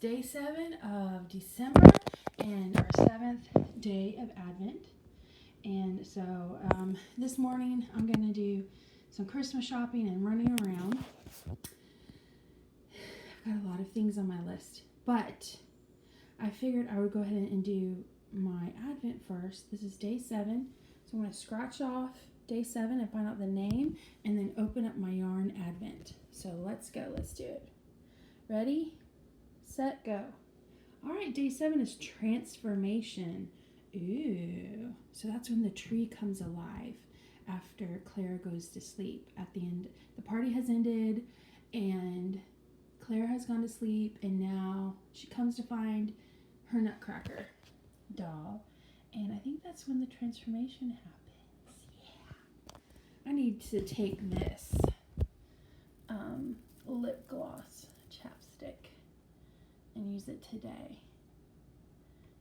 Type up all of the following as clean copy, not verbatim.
day 7 of December and our 7th day of Advent. And so this morning I'm going to do some Christmas shopping and running around. I've got a lot of things on my list, but I figured I would go ahead and do my Advent first. This is day 7, so I'm going to scratch off day 7 and find out the name and then open up my yarn Advent. So let's go, let's do it. Ready, set, go. All right, day 7 is transformation. Ooh, so that's when the tree comes alive after Claire goes to sleep. At the end, the party has ended and Claire has gone to sleep, and now she comes to find her Nutcracker doll, and I think that's when the transformation happens. Yeah. I need to take this lip gloss chapstick and use it today.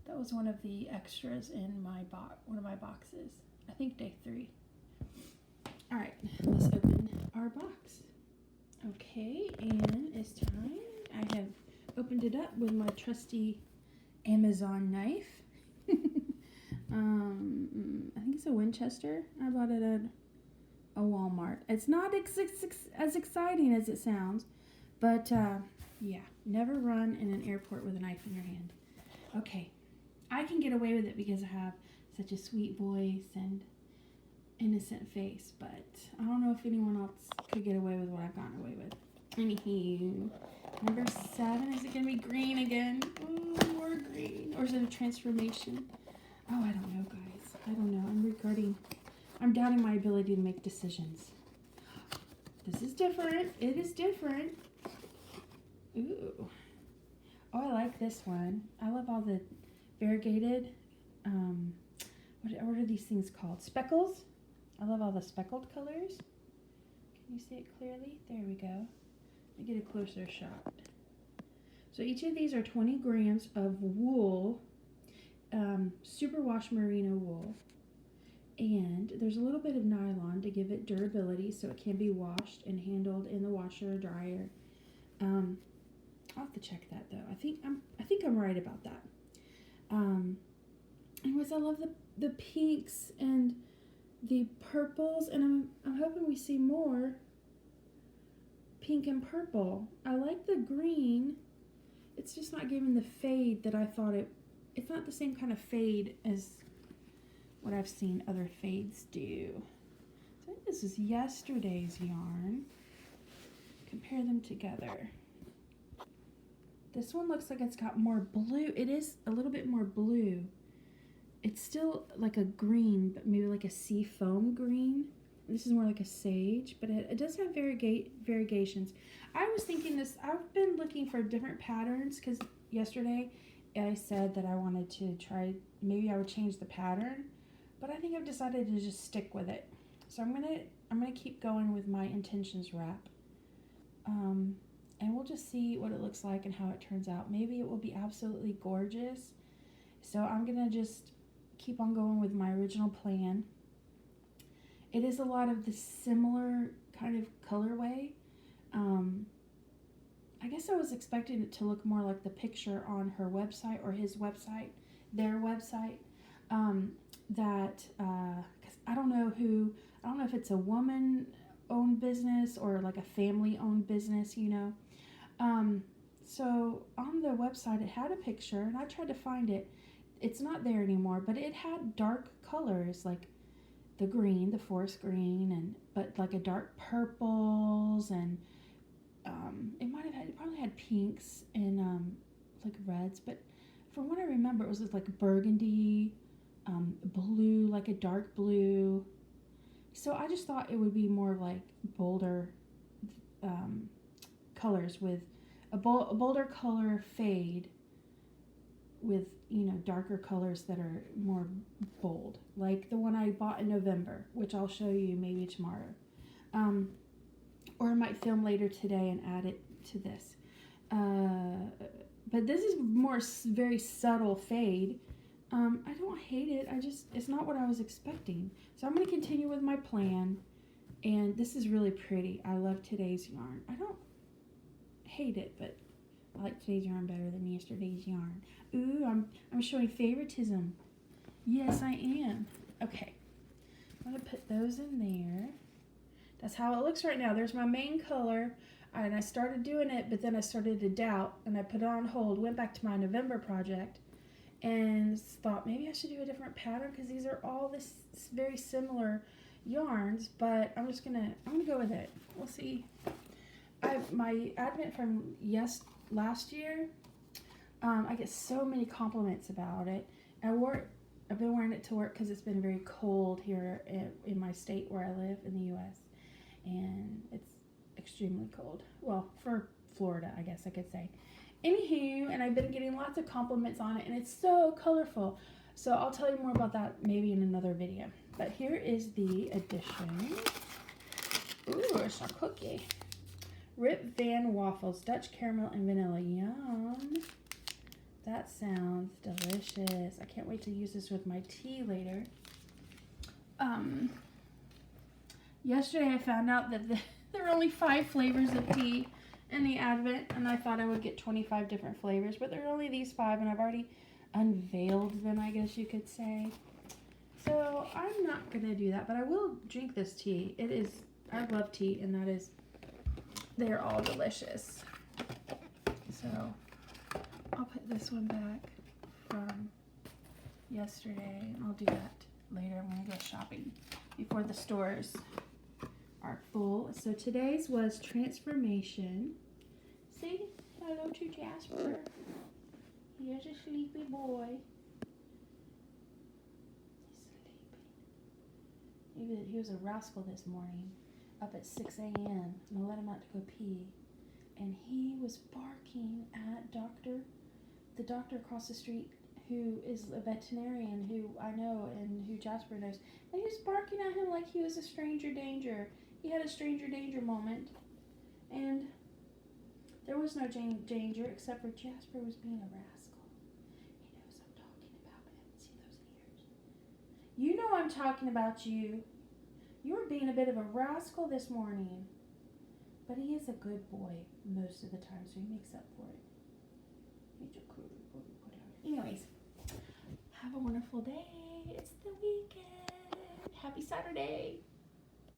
That was one of the extras in my one of my boxes. I think day 3. All right, let's open our box. Okay, and it's time. I have opened it up with my trusty Amazon knife. I think it's a Winchester. I bought it at a Walmart. It's not as exciting as it sounds, but yeah, never run in an airport with a knife in your hand. Okay, I can get away with it because I have such a sweet voice and innocent face, but I don't know if anyone else could get away with what I've gotten away with. Anywho, number 7, is it going to be green again? Oh, more green. Or is it a transformation? Oh, I don't know, guys. I don't know. I'm doubting my ability to make decisions. This is different. It is different. Ooh. Oh, I like this one. I love all the variegated, what are these things called? Speckles? I love all the speckled colors. Can you see it clearly? There we go. Let me get a closer shot. So each of these are 20 grams of wool, superwash merino wool. And there's a little bit of nylon to give it durability so it can be washed and handled in the washer or dryer. I'll have to check that though. I think I'm right about that. Anyways, I love the pinks and the purples, and I'm hoping we see more pink and purple. I like the green. It's just not giving the fade that I thought it's not the same kind of fade as what I've seen other fades do. So I think this is yesterday's yarn. Compare them together. This one looks like it's got more blue. It is a little bit more blue. It's still like a green, but maybe like a sea foam green. This is more like a sage, but it does have variegations. I was thinking this, I've been looking for different patterns because yesterday I said that I wanted to try, maybe I would change the pattern, but I think I've decided to just stick with it. So I'm gonna keep going with my intentions wrap. And we'll just see what it looks like and how it turns out. Maybe it will be absolutely gorgeous. So I'm gonna just keep on going with my original plan. It is a lot of the similar kind of colorway. I guess I was expecting it to look more like the picture on her website or his website, their website. Because I don't know if it's a woman-owned business or like a family-owned business, you know. So on the website, it had a picture, and I tried to find it. It's not there anymore, but it had dark colors like the green, the forest green, but like a dark purples, and it probably had pinks and like reds, but from what I remember, it was just like burgundy, blue, like a dark blue. So I just thought it would be more like bolder colors with a bolder color fade with, you know, darker colors that are more bold, like the one I bought in November, which I'll show you maybe tomorrow. Or I might film later today and add it to this. But this is more very subtle fade. I don't hate it. It's not what I was expecting. So I'm going to continue with my plan. And this is really pretty. I love today's yarn. I don't hate it, but I like today's yarn better than yesterday's yarn. Ooh, I'm showing favoritism. Yes, I am. Okay. I'm going to put those in there. That's how it looks right now. There's my main color. And I started doing it, but then I started to doubt, and I put it on hold, went back to my November project, and thought maybe I should do a different pattern because these are all this very similar yarns, but I'm gonna go with it. We'll see. My advent from last year, I get so many compliments about it. I've been wearing it to work because it's been very cold here in my state where I live in the U.S. and it's extremely cold. Well, for Florida, I guess I could say. Anywho, and I've been getting lots of compliments on it, and it's so colorful. So I'll tell you more about that maybe in another video. But here is the addition. Ooh, it's a cookie. Rip Van Waffles, Dutch caramel and vanilla. Yum. That sounds delicious. I can't wait to use this with my tea later. Yesterday I found out that there are only 5 flavors of tea in the Advent, and I thought I would get 25 different flavors, but there are only these 5, and I've already unveiled them, I guess you could say. So I'm not going to do that, but I will drink this tea. I love tea, and they're all delicious. So I'll put this one back from yesterday, and I'll do that later. I'm going to go shopping before the stores are full. So today's was transformation. Say hello to Jasper. He is a sleepy boy. He's sleeping. He was a rascal this morning, up at 6 a.m. and I let him out to go pee. And he was barking at the doctor across the street, who is a veterinarian who I know and who Jasper knows. And he was barking at him like he was a stranger danger. He had a stranger danger moment, and there was no danger except for Jasper was being a rascal. He knows I'm talking about him. See those ears? You know I'm talking about you. You were being a bit of a rascal this morning, but he is a good boy most of the time, so he makes up for it. He's a good boy. Anyways, have a wonderful day. It's the weekend. Happy Saturday.